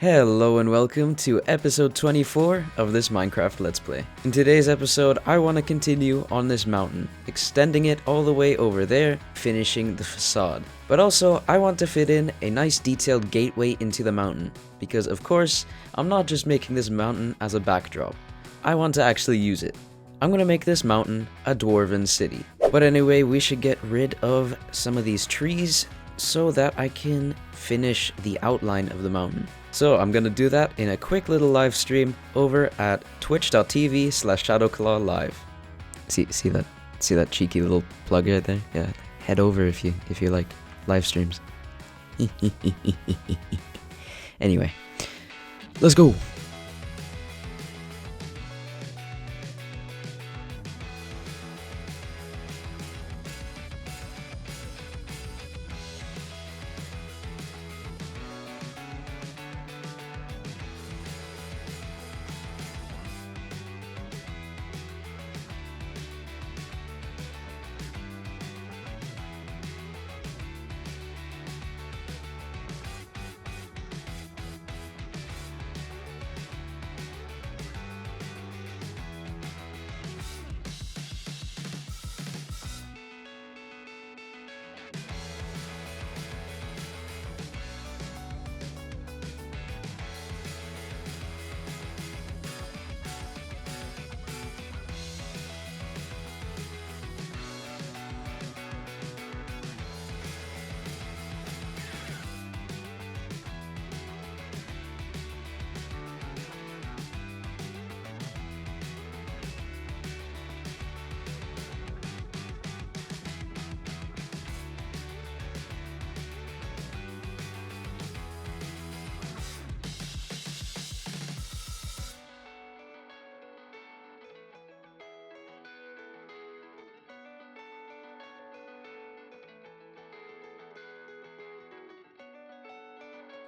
Hello and welcome to episode 24 of this Minecraft Let's Play. In today's episode, I want to continue on this mountain, extending it all the way over there, finishing the facade. But also, I want to fit in a nice detailed gateway into the mountain, because of course, I'm not just making this mountain as a backdrop. I want to actually use it. I'm going to make this mountain a Dwarven city. But anyway, we should get rid of some of these trees so that I can finish the outline of the mountain. So I'm gonna do that in a quick little live stream over at twitch.tv/ShadowClaw live. See that cheeky little plug right there? Yeah, head over if you like live streams. Anyway, let's go.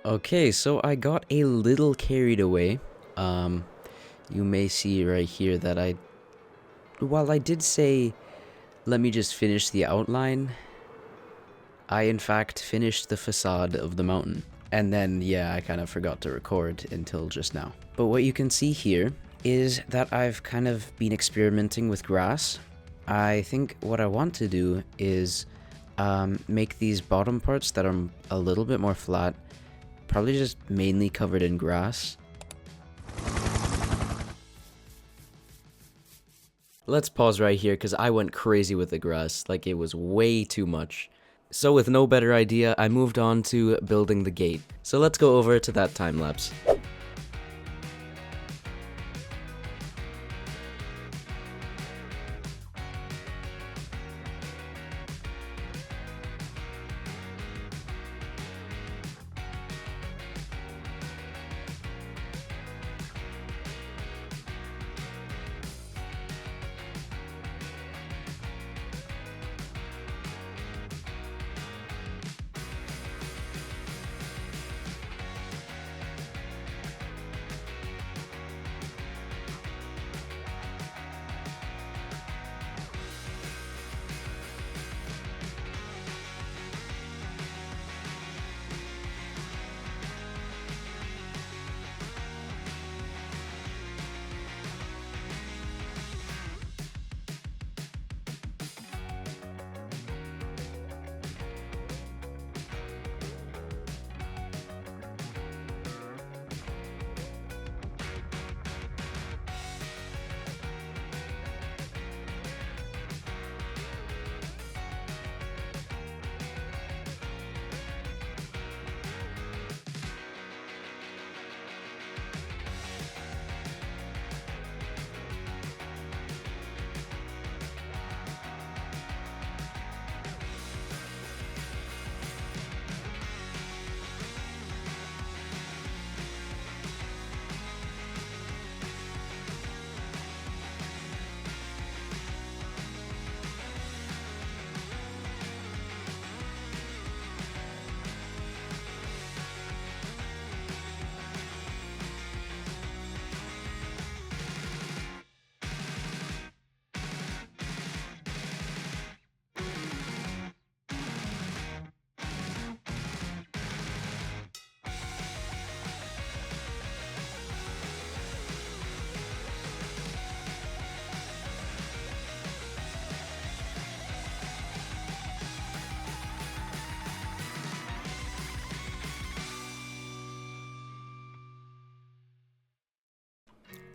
Okay, so I got a little carried away. You may see right here that while I did say, let me just finish the outline, I in fact finished the facade of the mountain. And then, yeah, I kind of forgot to record until just now. But what you can see here is that I've kind of been experimenting with grass. I think what I want to do is make these bottom parts that are a little bit more flat, probably just mainly covered in grass. Let's pause right here because I went crazy with the grass, like it was way too much. So with no better idea, I moved on to building the gate. So let's go over to that time lapse.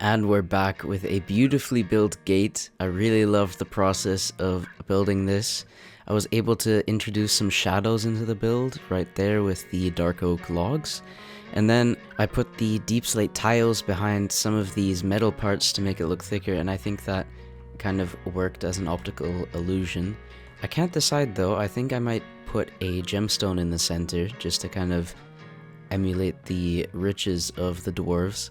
And we're back with a beautifully built gate. I really loved the process of building this. I was able to introduce some shadows into the build right there with the dark oak logs. And then I put the deep slate tiles behind some of these metal parts to make it look thicker, and I think that kind of worked as an optical illusion. I can't decide though. I think I might put a gemstone in the center just to kind of emulate the riches of the dwarves.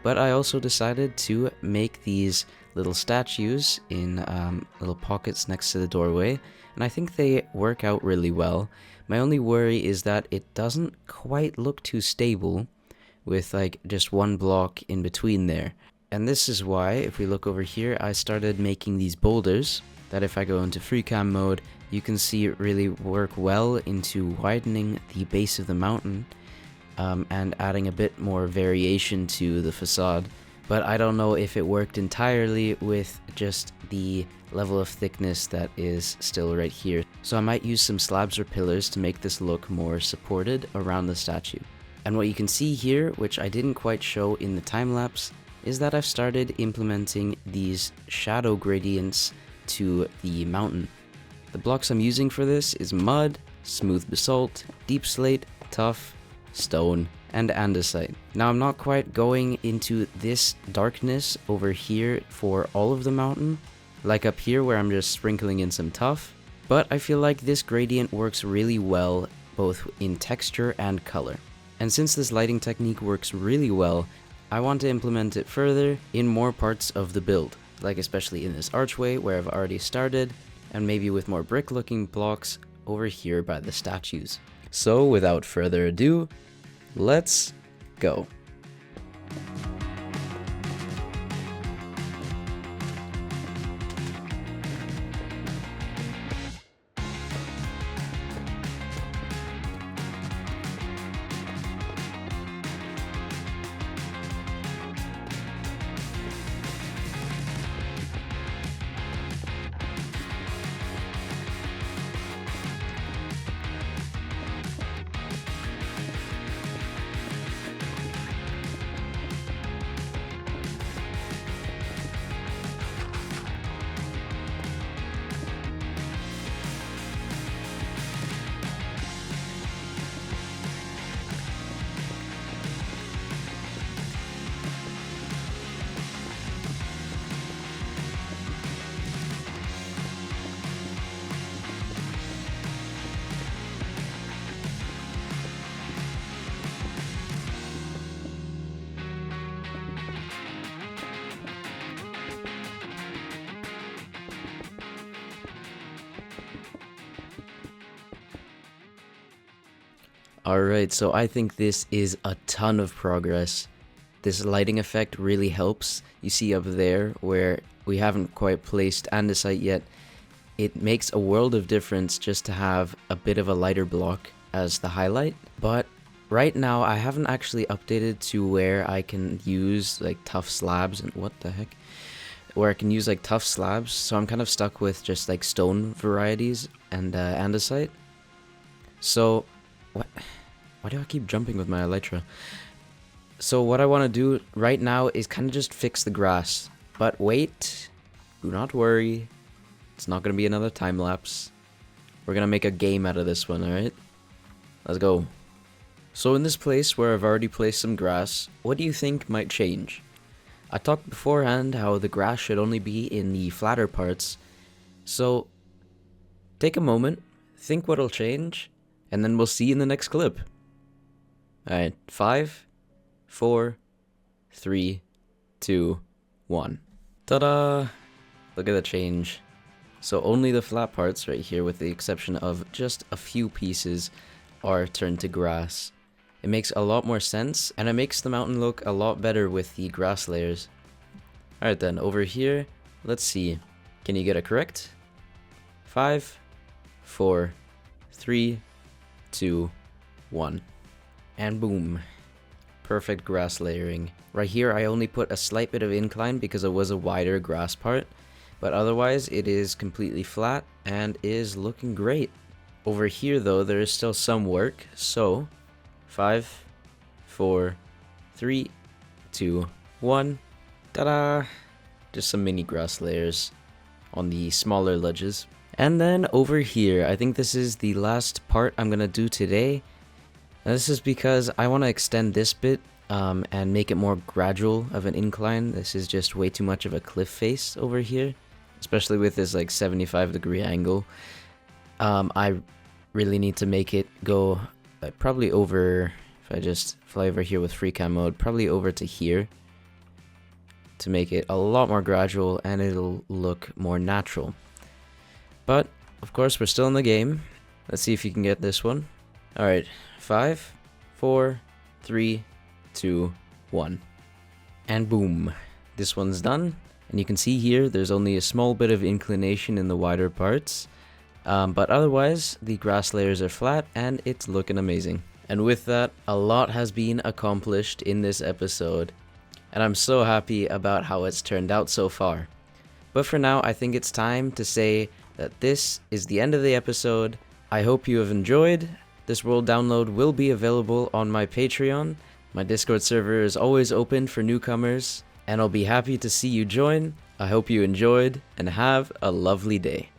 But I also decided to make these little statues in little pockets next to the doorway, and I think they work out really well. My only worry is that it doesn't quite look too stable with like just one block in between there. And this is why, if we look over here, I started making these boulders that if I go into free cam mode, you can see it really work well into widening the base of the mountain. And adding a bit more variation to the facade, but I don't know if it worked entirely with just the level of thickness that is still right here. So I might use some slabs or pillars to make this look more supported around the statue. And what you can see here, which I didn't quite show in the time lapse, is that I've started implementing these shadow gradients to the mountain. The blocks I'm using for this is mud, smooth basalt, deep slate, tuff, stone, and andesite. Now I'm not quite going into this darkness over here for all of the mountain, like up here where I'm just sprinkling in some tuff, but I feel like this gradient works really well both in texture and color. And since this lighting technique works really well, I want to implement it further in more parts of the build, like especially in this archway where I've already started, and maybe with more brick looking blocks over here by the statues. So without further ado, let's go. Alright, so I think this is a ton of progress. This lighting effect really helps. You see up there where we haven't quite placed andesite yet, it makes a world of difference just to have a bit of a lighter block as the highlight. But right now I haven't actually updated to where I can use like tough slabs and what the heck? Where I can use like tough slabs, so I'm kind of stuck with just like stone varieties and andesite. So what? Why do I keep jumping with my elytra? So what I want to do right now is kind of just fix the grass. But wait, do not worry. It's not going to be another time lapse. We're going to make a game out of this one, alright? Let's go. So in this place where I've already placed some grass, what do you think might change? I talked beforehand how the grass should only be in the flatter parts. So take a moment, think what'll change, and then we'll see in the next clip. Alright, 5, 4, 3, 2, 1. Ta-da! Look at the change. So only the flat parts right here, with the exception of just a few pieces, are turned to grass. It makes a lot more sense, and it makes the mountain look a lot better with the grass layers. Alright then, over here, let's see. Can you get it correct? 5, 4, 3, 2, 1. And boom. Perfect grass layering. Right here I only put a slight bit of incline because it was a wider grass part, but otherwise it is completely flat and is looking great. Over here though, there is still some work, so 5, 4, 3, 2, 1, Ta-da! Just some mini grass layers on the smaller ledges. And then over here, I think this is the last part I'm gonna do today. Now, this is because I want to extend this bit and make it more gradual of an incline. This is just way too much of a cliff face over here, especially with this like 75-degree angle. I really need to make it go probably over, if I just fly over here with free cam mode, probably over to here to make it a lot more gradual and it'll look more natural. But of course we're still in the game. Let's see if you can get this one. Alright, 5, 4, 3, 2, 1. And boom. This one's done. And you can see here there's only a small bit of inclination in the wider parts. But otherwise, the grass layers are flat and it's looking amazing. And with that, a lot has been accomplished in this episode. And I'm so happy about how it's turned out so far. But for now, I think it's time to say that this is the end of the episode. I hope you have enjoyed. This world download will be available on my Patreon. My Discord server is always open for newcomers, and I'll be happy to see you join. I hope you enjoyed, and have a lovely day.